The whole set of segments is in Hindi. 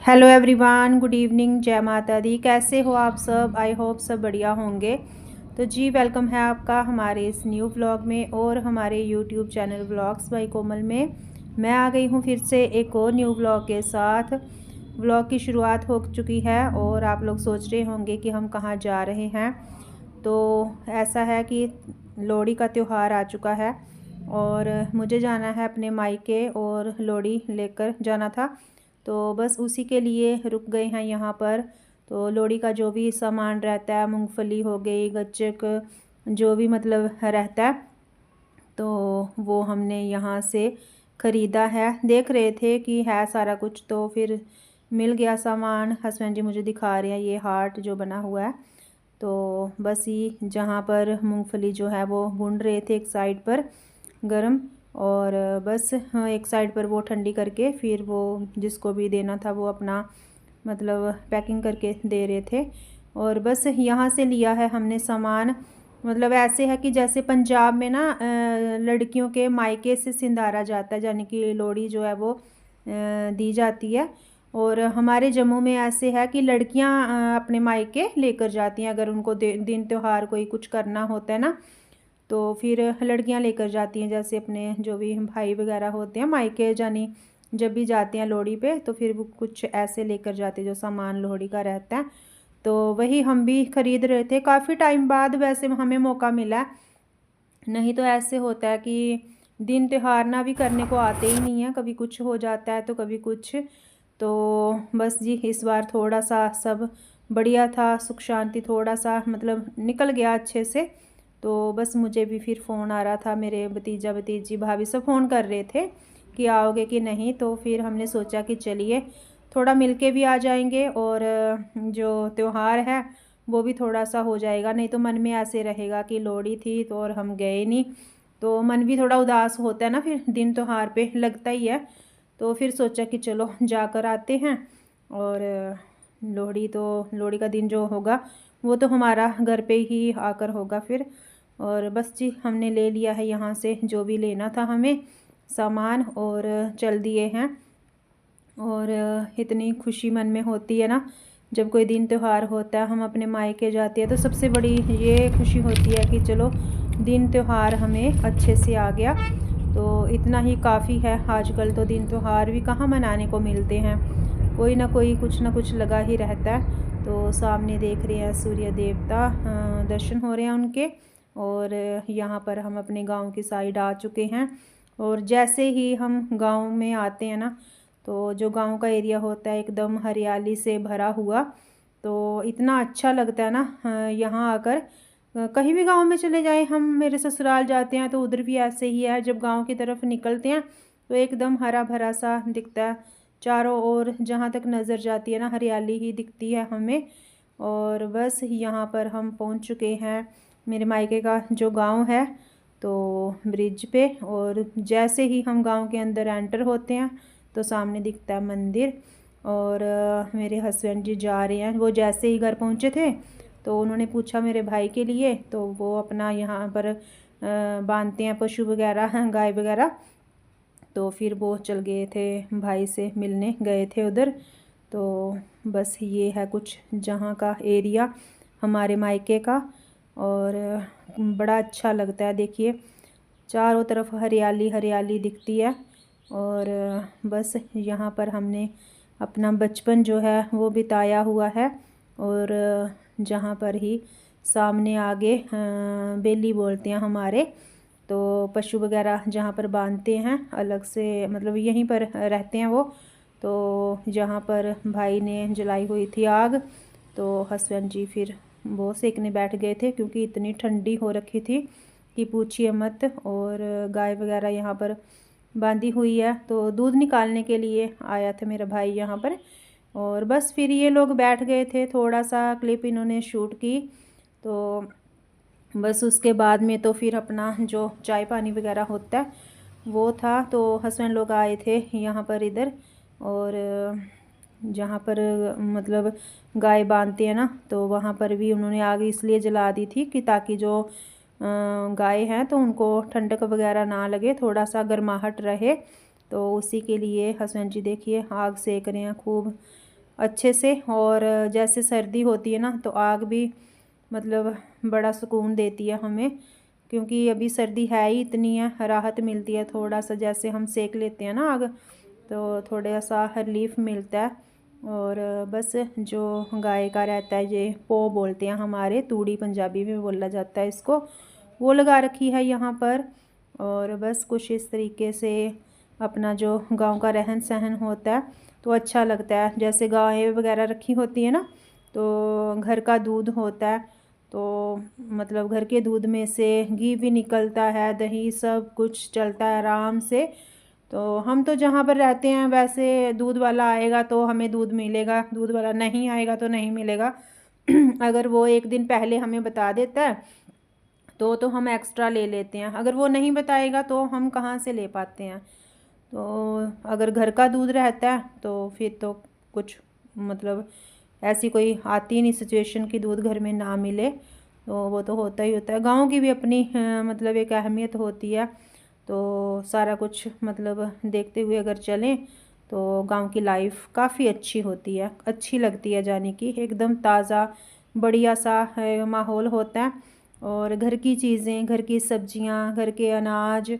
हेलो एवरीवन, गुड इवनिंग, जय माता दी। कैसे हो आप सब? आई होप सब बढ़िया होंगे। तो जी वेलकम है आपका हमारे इस न्यू व्लॉग में और हमारे यूट्यूब चैनल व्लॉग्स बाय कोमल में। मैं आ गई हूँ फिर से एक और न्यू व्लॉग के साथ। व्लॉग की शुरुआत हो चुकी है और आप लोग सोच रहे होंगे कि हम कहाँ जा रहे हैं। तो ऐसा है कि लोहड़ी का त्यौहार आ चुका है और मुझे जाना है अपने मायके और लोहड़ी लेकर जाना था। तो बस उसी के लिए रुक गए हैं यहाँ पर। तो लोहड़ी का जो भी सामान रहता है, मूंगफली हो गई, गच्चक, जो भी मतलब रहता है, तो वो हमने यहाँ से ख़रीदा है। देख रहे थे कि है सारा कुछ, तो फिर मिल गया सामान। हस्बैंड जी मुझे दिखा रहे हैं ये हार्ट जो बना हुआ है। तो बस ही जहाँ पर मूंगफली जो है वो भून रहे थे एक साइड पर गरम, और बस हाँ एक साइड पर वो ठंडी करके फिर वो जिसको भी देना था वो अपना मतलब पैकिंग करके दे रहे थे। और बस यहाँ से लिया है हमने सामान। मतलब ऐसे है कि जैसे पंजाब में ना लड़कियों के मायके से सिंधारा जाता है, यानी कि लोहड़ी जो है वो दी जाती है। और हमारे जम्मू में ऐसे है कि लड़कियां अपने मायके लेकर जाती हैं, अगर उनको दिन त्यौहार कोई कुछ करना होता है ना, तो फिर लड़कियां लेकर जाती हैं। जैसे अपने जो भी भाई वगैरह होते हैं मायके जानी, जब भी जाते हैं लोहड़ी पे तो फिर वो कुछ ऐसे लेकर जाते हैं जो सामान लोहड़ी का रहता है। तो वही हम भी ख़रीद रहे थे, काफ़ी टाइम बाद वैसे हमें मौका मिला। नहीं तो ऐसे होता है कि दिन त्योहार ना भी करने को आते ही नहीं है, कभी कुछ हो जाता है तो कभी कुछ। तो बस जी इस बार थोड़ा सा सब बढ़िया था, सुख शांति थोड़ा सा मतलब निकल गया अच्छे से। तो बस मुझे भी फिर फ़ोन आ रहा था, मेरे भतीजा भतीजी भाभी सब फ़ोन कर रहे थे कि आओगे कि नहीं। तो फिर हमने सोचा कि चलिए थोड़ा मिलके भी आ जाएंगे और जो त्यौहार है वो भी थोड़ा सा हो जाएगा। नहीं तो मन में ऐसे रहेगा कि लोहड़ी थी तो और हम गए नहीं, तो मन भी थोड़ा उदास होता है ना, फिर दिन त्योहार पे लगता ही है। तो फिर सोचा कि चलो जाकर आते हैं। और लोहड़ी का दिन जो होगा वो तो हमारा घर पे ही आकर होगा फिर। और बस जी हमने ले लिया है यहाँ से जो भी लेना था हमें सामान और चल दिए हैं। और इतनी खुशी मन में होती है ना जब कोई दिन त्यौहार होता है, हम अपने मायके जाते हैं तो सबसे बड़ी ये खुशी होती है कि चलो दिन त्यौहार हमें अच्छे से आ गया। तो इतना ही काफ़ी है। आजकल तो दिन त्यौहार भी कहाँ मनाने को मिलते हैं, कोई ना कोई कुछ ना कुछ लगा ही रहता है। तो सामने देख रहे हैं सूर्य देवता, दर्शन हो रहे हैं उनके। और यहाँ पर हम अपने गांव की साइड आ चुके हैं। और जैसे ही हम गांव में आते हैं ना, तो जो गांव का एरिया होता है एकदम हरियाली से भरा हुआ, तो इतना अच्छा लगता है ना यहाँ आकर। कहीं भी गांव में चले जाएं, हम मेरे ससुराल जाते हैं तो उधर भी ऐसे ही है। जब गांव की तरफ निकलते हैं तो एकदम हरा भरा सा दिखता है चारों ओर, जहाँ तक नज़र जाती है ना हरियाली ही दिखती है हमें। और बस यहाँ पर हम पहुँच चुके हैं, मेरे मायके का जो गांव है, तो ब्रिज पे। और जैसे ही हम गांव के अंदर एंटर होते हैं तो सामने दिखता है मंदिर। और मेरे हस्बैंड जी जा रहे हैं, वो जैसे ही घर पहुंचे थे तो उन्होंने पूछा मेरे भाई के लिए, तो वो अपना यहाँ पर बांधते हैं पशु वगैरह गाय वगैरह। तो फिर वो चल गए थे, भाई से मिलने गए थे उधर। तो बस ये है कुछ जहाँ का एरिया हमारे मायके का। और बड़ा अच्छा लगता है, देखिए चारों तरफ हरियाली हरियाली दिखती है। और बस यहाँ पर हमने अपना बचपन जो है वो बिताया हुआ है। और जहाँ पर ही सामने आगे बेली बोलते हैं हमारे, तो पशु वगैरह जहाँ पर बांधते हैं अलग से, मतलब यहीं पर रहते हैं वो। तो जहाँ पर भाई ने जलाई हुई थी आग, तो हस्बैंड जी फिर वो सेकने बैठ गए थे क्योंकि इतनी ठंडी हो रखी थी कि पूछिए मत। और गाय वगैरह यहाँ पर बांधी हुई है, तो दूध निकालने के लिए आया था मेरा भाई यहाँ पर। और बस फिर ये लोग बैठ गए थे, थोड़ा सा क्लिप इन्होंने शूट की। तो बस उसके बाद में तो फिर अपना जो चाय पानी वगैरह होता है वो था। तो हस्बैंड लोग आए थे यहाँ पर इधर। और जहाँ पर मतलब गाय बांधते हैं ना, तो वहाँ पर भी उन्होंने आग इसलिए जला दी थी कि ताकि जो गाय हैं तो उनको ठंडक वगैरह ना लगे, थोड़ा सा गर्माहट रहे। तो उसी के लिए हस्बैंड जी देखिए आग सेक रहे हैं खूब। अच्छे से। और जैसे सर्दी होती है ना तो आग भी मतलब बड़ा सुकून देती है हमें, क्योंकि अभी सर्दी है ही इतनी है, राहत मिलती है थोड़ा सा, जैसे हम सेक लेते हैं ना आग तो थोड़ा सा रिलीफ मिलता है। और बस जो गाय का रहता है, ये पो बोलते हैं हमारे, तूड़ी पंजाबी में बोला जाता है इसको, वो लगा रखी है यहाँ पर। और बस कुछ इस तरीके से अपना जो गांव का रहन सहन होता है तो अच्छा लगता है। जैसे गायें वगैरह रखी होती है ना तो घर का दूध होता है, तो मतलब घर के दूध में से घी भी निकलता है, दही सब कुछ चलता है आराम से। तो हम तो जहाँ पर रहते हैं वैसे दूध वाला आएगा तो हमें दूध मिलेगा, दूध वाला नहीं आएगा तो नहीं मिलेगा। अगर वो एक दिन पहले हमें बता देता है तो हम एक्स्ट्रा ले लेते हैं, अगर वो नहीं बताएगा तो हम कहाँ से ले पाते हैं। तो अगर घर का दूध रहता है तो फिर तो कुछ मतलब ऐसी कोई आती नहीं सिचुएशन कि दूध घर में ना मिले, तो वो तो होता ही होता है। गाँव की भी अपनी मतलब एक अहमियत होती है, तो सारा कुछ मतलब देखते हुए अगर चलें तो गांव की लाइफ काफ़ी अच्छी होती है, अच्छी लगती है जाने की। एकदम ताज़ा बढ़िया सा माहौल होता है, और घर की चीज़ें, घर की सब्जियां, घर के अनाज,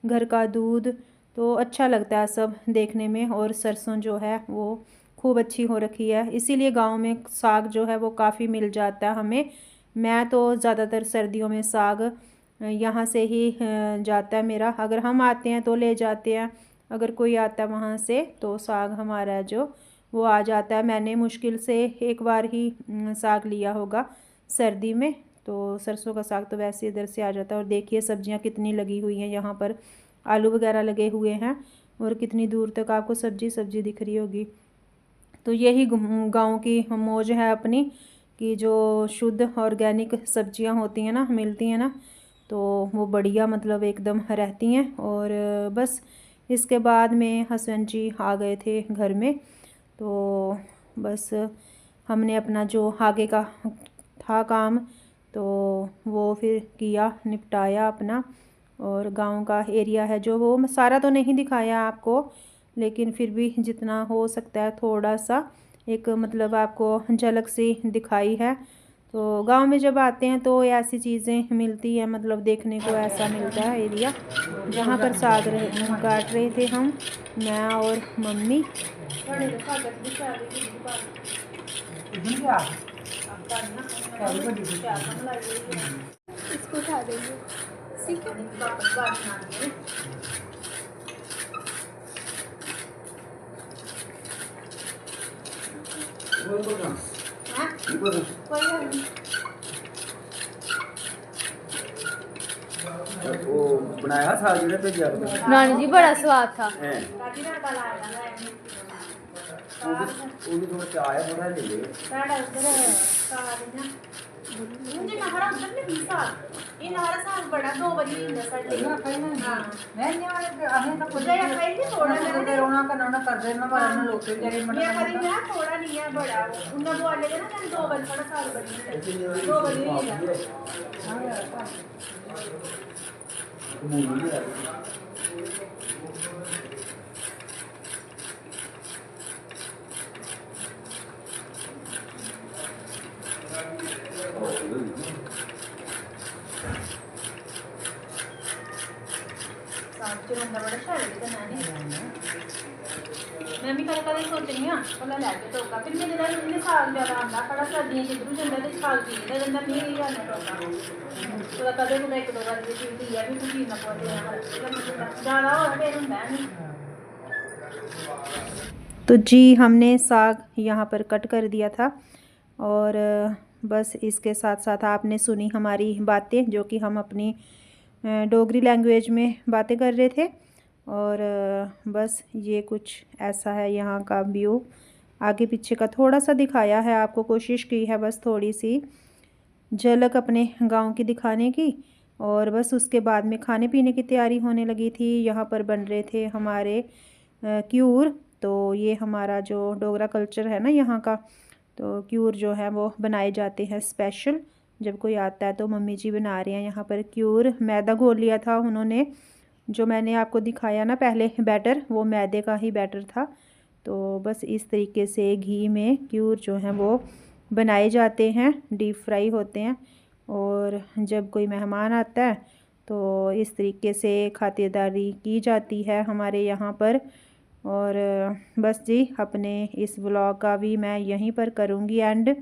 घर का दूध, तो अच्छा लगता है सब देखने में। और सरसों जो है वो खूब अच्छी हो रखी है, इसीलिए गांव में साग जो है वो काफ़ी मिल जाता है हमें। मैं तो ज़्यादातर सर्दियों में साग यहाँ से ही जाता है मेरा, अगर हम आते हैं तो ले जाते हैं, अगर कोई आता है वहाँ से तो साग हमारा जो वो आ जाता है। मैंने मुश्किल से एक बार ही साग लिया होगा सर्दी में, तो सरसों का साग तो वैसे इधर से आ जाता है। और देखिए सब्जियाँ कितनी लगी हुई हैं यहाँ पर, आलू वगैरह लगे हुए हैं, और कितनी दूर तक आपको सब्जी सब्जी दिख रही होगी। तो यही गांव की मौज है अपनी, कि जो शुद्ध ऑर्गेनिक सब्जियां होती हैं ना, मिलती हैं ना, तो वो बढ़िया मतलब एकदम रहती हैं। और बस इसके बाद में हस्बैंड जी आ गए थे घर में, तो बस हमने अपना जो आगे का था काम तो वो फिर किया, निपटाया अपना। और गांव का एरिया है जो, वो मैं सारा तो नहीं दिखाया आपको, लेकिन फिर भी जितना हो सकता है थोड़ा सा एक मतलब आपको झलक सी दिखाई है। तो गांव में जब आते हैं तो ऐसी चीज़ें मिलती हैं, मतलब देखने को ऐसा मिलता है एरिया। जहाँ पर साग काट रहे थे हम, मैं और मम्मी। इसको उठा देंगे, ठीक है। वो बनाया था जो भेजा नानी जी बड़ा स्वाद था। वो भी थोड़ा चाय थोड़ा ले ले मुझे नहरा उधर नहीं पीसा, ये नहरा साग बड़ा 2 बजे इंदा साडे हां मैं नहीं आने तो खुद या खाई थी थोड़ा मेरा रोना करना कर देना वाला लोग के जरे मन मैं करी मैं थोड़ा नहीं है बड़ा उन्ना बोले ना जन 2 बजे थोड़ा साग बजे 2 बजे इंदा मूली है बड़ा शैल मैं भी कल सोचनी हाँ भला लैके टोका, फिर मेरे लिए साग ज़्यादा आंदा खड़ा सर्दियों किधरों जंदा तो साग पीता जंदा नहीं जाना टोका थोड़ा कदे कुछ एक दो बार पीती है भी कुछ ना पौधे ज़्यादा हो फिर होंगे नहीं। तो जी हमने साग यहाँ पर कट कर दिया था, और बस इसके साथ साथ आपने सुनी हमारी बातें, जो कि हम अपनी डोगरी लैंग्वेज में बातें कर रहे थे। और बस ये कुछ ऐसा है यहाँ का व्यू, आगे पीछे का थोड़ा सा दिखाया है आपको, कोशिश की है बस थोड़ी सी झलक अपने गांव की दिखाने की। और बस उसके बाद में खाने पीने की तैयारी होने लगी थी। यहाँ पर बन रहे थे हमारे क्यूर, तो ये हमारा जो डोगरा कल्चर है ना यहाँ का, तो क्यूर जो है वो बनाए जाते हैं स्पेशल जब कोई आता है। तो मम्मी जी बना रहे हैं यहाँ पर क्यूर, मैदा घोल लिया था उन्होंने, जो मैंने आपको दिखाया ना पहले बैटर, वो मैदे का ही बैटर था। तो बस इस तरीके से घी में क्यूर जो हैं वो बनाए जाते हैं, डीप फ्राई होते हैं। और जब कोई मेहमान आता है तो इस तरीके से खातिरदारी की जाती है हमारे यहाँ पर। और बस जी, अपने इस व्लॉग का भी मैं यहीं पर करूँगी एंड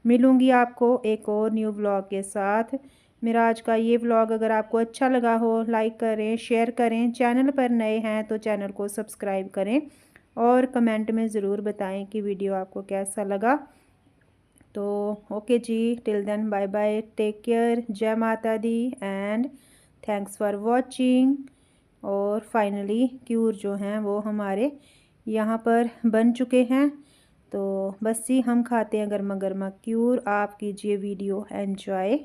मिलूँगी आपको एक और न्यू व्लॉग के साथ। मेरा आज का ये व्लॉग अगर आपको अच्छा लगा हो, लाइक करें, शेयर करें। चैनल पर नए हैं तो चैनल को सब्सक्राइब करें और कमेंट में ज़रूर बताएं कि वीडियो आपको कैसा लगा। तो okay ji, till then bye bye, take care, जय Mata Di and thanks for watching. और फाइनली क्यूर जो हैं वो हमारे यहाँ पर बन चुके हैं। तो बस जी, हम खाते हैं गर्मा गर्मा क्यूर। आप कीजिए वीडियो एंजॉय।